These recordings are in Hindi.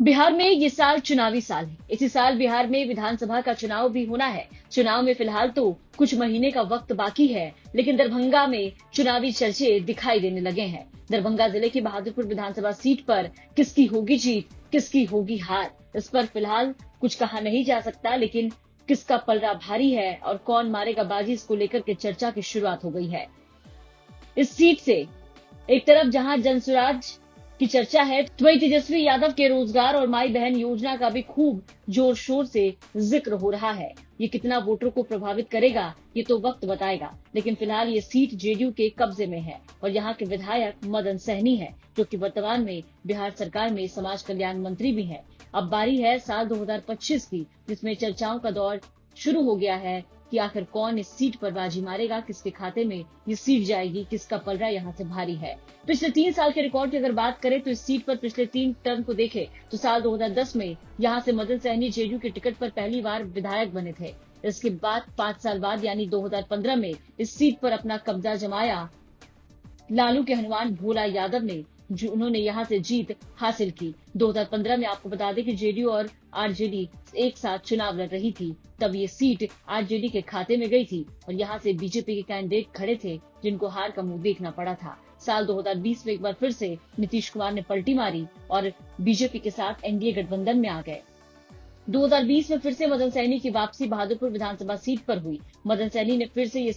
बिहार में ये साल चुनावी साल है। इसी साल बिहार में विधानसभा का चुनाव भी होना है। चुनाव में फिलहाल तो कुछ महीने का वक्त बाकी है, लेकिन दरभंगा में चुनावी चर्चे दिखाई देने लगे हैं। दरभंगा जिले की बहादुरपुर विधानसभा सीट पर किसकी होगी जीत, किसकी होगी हार, इस पर फिलहाल कुछ कहा नहीं जा सकता, लेकिन किसका पलड़ा भारी है और कौन मारेगा बाजी, इसको लेकर के चर्चा की शुरुआत हो गई है। इस सीट से एक तरफ जहां जनसुराज की चर्चा है, तो वहीं तेजस्वी यादव के रोजगार और माई बहन योजना का भी खूब जोर शोर से जिक्र हो रहा है। ये कितना वोटरों को प्रभावित करेगा, ये तो वक्त बताएगा, लेकिन फिलहाल ये सीट जेडीयू के कब्जे में है और यहाँ के विधायक मदन सहनी है, जो कि वर्तमान में बिहार सरकार में समाज कल्याण मंत्री भी है। अब बारी है साल 2025 की, जिसमें चर्चाओं का दौर शुरू हो गया है कि आखिर कौन इस सीट पर बाजी मारेगा, किसके खाते में ये सीट जाएगी, किसका पलड़ा यहाँ से भारी है। पिछले 3 साल के रिकॉर्ड की अगर बात करें तो इस सीट पर पिछले 3 टर्म को देखें तो साल 2010 में यहाँ से मदन सहनी जेडीयू के टिकट पर पहली बार विधायक बने थे। इसके बाद 5 साल बाद यानी 2015 में इस सीट पर अपना कब्जा जमाया लालू के हनुमान भोला यादव ने, जो उन्होंने यहां से जीत हासिल की। 2015 में आपको बता दें कि जेडीयू और आरजेडी एक साथ चुनाव लड़ रही थी, तब ये सीट आरजेडी के खाते में गई थी और यहां से बीजेपी के कैंडिडेट खड़े थे, जिनको हार का मुंह देखना पड़ा था। साल 2020 में एक बार फिर से नीतीश कुमार ने पलटी मारी और बीजेपी के साथ एनडीए गठबंधन में आ गए। 2020 में फिर से मदन सहनी की वापसी बहादुरपुर विधानसभा सीट पर हुई। मदन सहनी ने फिर से ये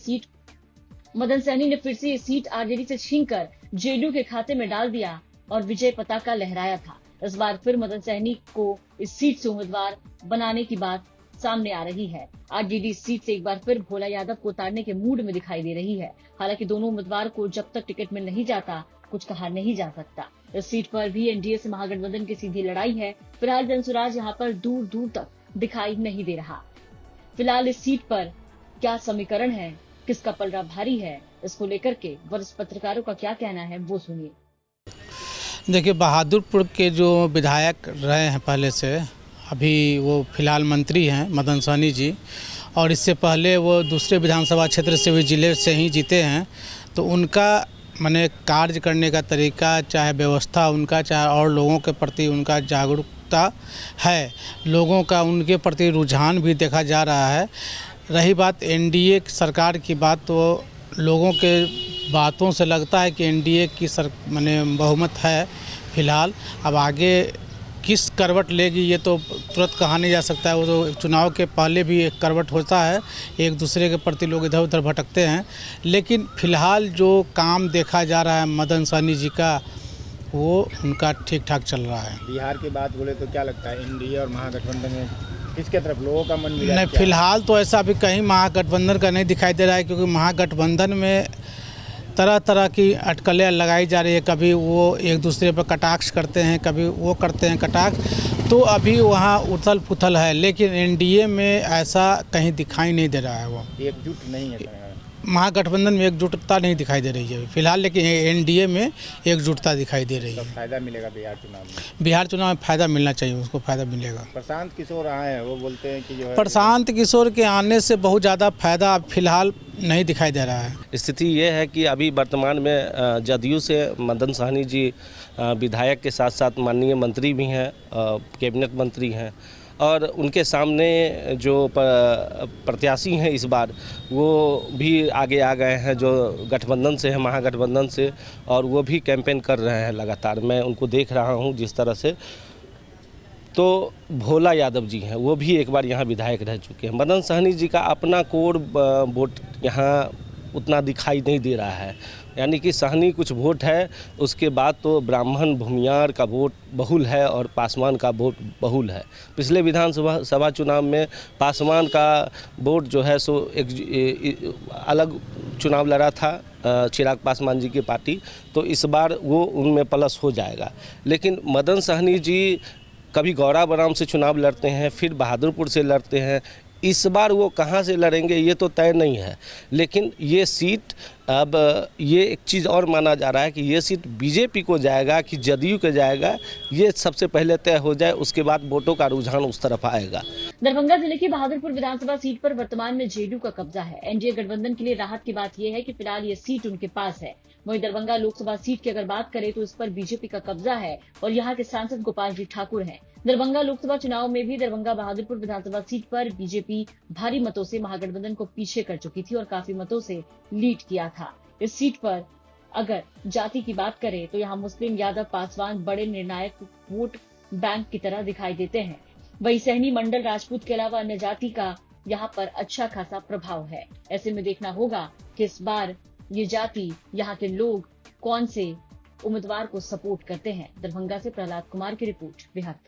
सीट आरजेडी से छीनकर जेडीयू के खाते में डाल दिया और विजय पताका लहराया था। इस बार फिर मदन सहनी को इस सीट से उम्मीदवार बनाने की बात सामने आ रही है। आरजेडी इस सीट से एक बार फिर भोला यादव को उतारने के मूड में दिखाई दे रही है। हालांकि दोनों उम्मीदवार को जब तक टिकट मिल नहीं जाता, कुछ कहा नहीं जा सकता। इस सीट पर भी एनडीए से महागठबंधन की सीधी लड़ाई है। फिलहाल जनसुराज यहाँ पर दूर दूर तक दिखाई नहीं दे रहा। फिलहाल इस सीट पर क्या समीकरण है, किसका पलड़ा भारी है, इसको लेकर के वरिष्ठ पत्रकारों का क्या कहना है, वो सुनिए। देखिए, बहादुरपुर के जो विधायक रहे हैं पहले से, अभी वो फिलहाल मंत्री हैं मदन सहनी जी, और इससे पहले वो दूसरे विधानसभा क्षेत्र से भी जिले से ही जीते हैं। तो उनका माने कार्य करने का तरीका, चाहे व्यवस्था उनका, चाहे और लोगों के प्रति उनका जागरूकता है, लोगों का उनके प्रति रुझान भी देखा जा रहा है। रही बात एनडीए सरकार की बात, तो लोगों के बातों से लगता है कि एनडीए की माने बहुमत है फिलहाल। अब आगे किस करवट लेगी ये तो तुरंत कहा नहीं जा सकता है। वो तो चुनाव के पहले भी एक करवट होता है, एक दूसरे के प्रति लोग इधर उधर भटकते हैं, लेकिन फिलहाल जो काम देखा जा रहा है मदन सहनी जी का, वो उनका ठीक ठाक चल रहा है। बिहार की बात बोले तो क्या लगता है, एनडीए और महागठबंधन में किसके तरफ लोगों का मन मिला? नहीं, फिलहाल तो ऐसा अभी कहीं महागठबंधन का नहीं दिखाई दे रहा है, क्योंकि महागठबंधन में तरह तरह की अटकलें लगाई जा रही है। कभी वो एक दूसरे पर कटाक्ष करते हैं, कभी वो करते हैं कटाक्ष, तो अभी वहाँ उथल पुथल है। लेकिन एनडीए में ऐसा कहीं दिखाई नहीं दे रहा है, वो एकजुट नहीं है। महागठबंधन में एकजुटता नहीं दिखाई दे रही है फिलहाल, लेकिन एनडीए में एकजुटता दिखाई दे रही है। तो फायदा मिलेगा बिहार चुनाव में? बिहार चुनाव में फायदा मिलना चाहिए, उसको फायदा मिलेगा। प्रशांत किशोर आए हैं, वो बोलते हैं कि जो है प्रशांत किशोर के आने से बहुत ज़्यादा फायदा फिलहाल नहीं दिखाई दे रहा है। स्थिति ये है कि अभी वर्तमान में जदयू से मदन सहनी जी विधायक के साथ साथ माननीय मंत्री भी हैं, कैबिनेट मंत्री हैं, और उनके सामने जो प्रत्याशी हैं इस बार, वो भी आगे आ गए हैं, जो गठबंधन से है, महागठबंधन से, और वो भी कैंपेन कर रहे हैं लगातार। मैं उनको देख रहा हूं जिस तरह से। तो भोला यादव जी हैं, वो भी एक बार यहाँ विधायक रह चुके हैं। मदन सहनी जी का अपना कोर वोट यहाँ उतना दिखाई नहीं दे रहा है, यानी कि सहनी कुछ वोट है, उसके बाद तो ब्राह्मण भूमियार का वोट बहुल है और पासवान का वोट बहुल है। पिछले विधानसभा चुनाव में पासवान का वोट जो है सो एक अलग चुनाव लड़ा था चिराग पासवान जी की पार्टी, तो इस बार वो उनमें प्लस हो जाएगा। लेकिन मदन सहनी जी कभी गौरा बराम से चुनाव लड़ते हैं, फिर बहादुरपुर से लड़ते हैं। इस बार वो कहाँ से लड़ेंगे ये तो तय नहीं है, लेकिन ये सीट, अब ये एक चीज़ और माना जा रहा है कि ये सीट बीजेपी को जाएगा कि जदयू को जाएगा, ये सबसे पहले तय हो जाए, उसके बाद वोटों का रुझान उस तरफ आएगा। दरभंगा जिले की बहादुरपुर विधानसभा सीट पर वर्तमान में जेडीयू का कब्जा है। एनडीए गठबंधन के लिए राहत की बात यह है कि फिलहाल ये सीट उनके पास है। वहीं दरभंगा लोकसभा सीट की अगर बात करें तो इस पर बीजेपी का कब्जा है और यहाँ के सांसद गोपाल जी ठाकुर हैं। दरभंगा लोकसभा चुनाव में भी दरभंगा बहादुरपुर विधानसभा सीट पर बीजेपी भारी मतों से महागठबंधन को पीछे कर चुकी थी और काफी मतों से लीड किया था। इस सीट पर अगर जाति की बात करें तो यहाँ मुस्लिम, यादव, पासवान बड़े निर्णायक वोट बैंक की तरह दिखाई देते हैं। वही सहनी, मंडल, राजपूत के अलावा अन्य जाति का यहाँ पर अच्छा खासा प्रभाव है। ऐसे में देखना होगा कि इस बार ये जाति, यहाँ के लोग कौन से उम्मीदवार को सपोर्ट करते हैं। दरभंगा से प्रहलाद कुमार की रिपोर्ट, बिहार।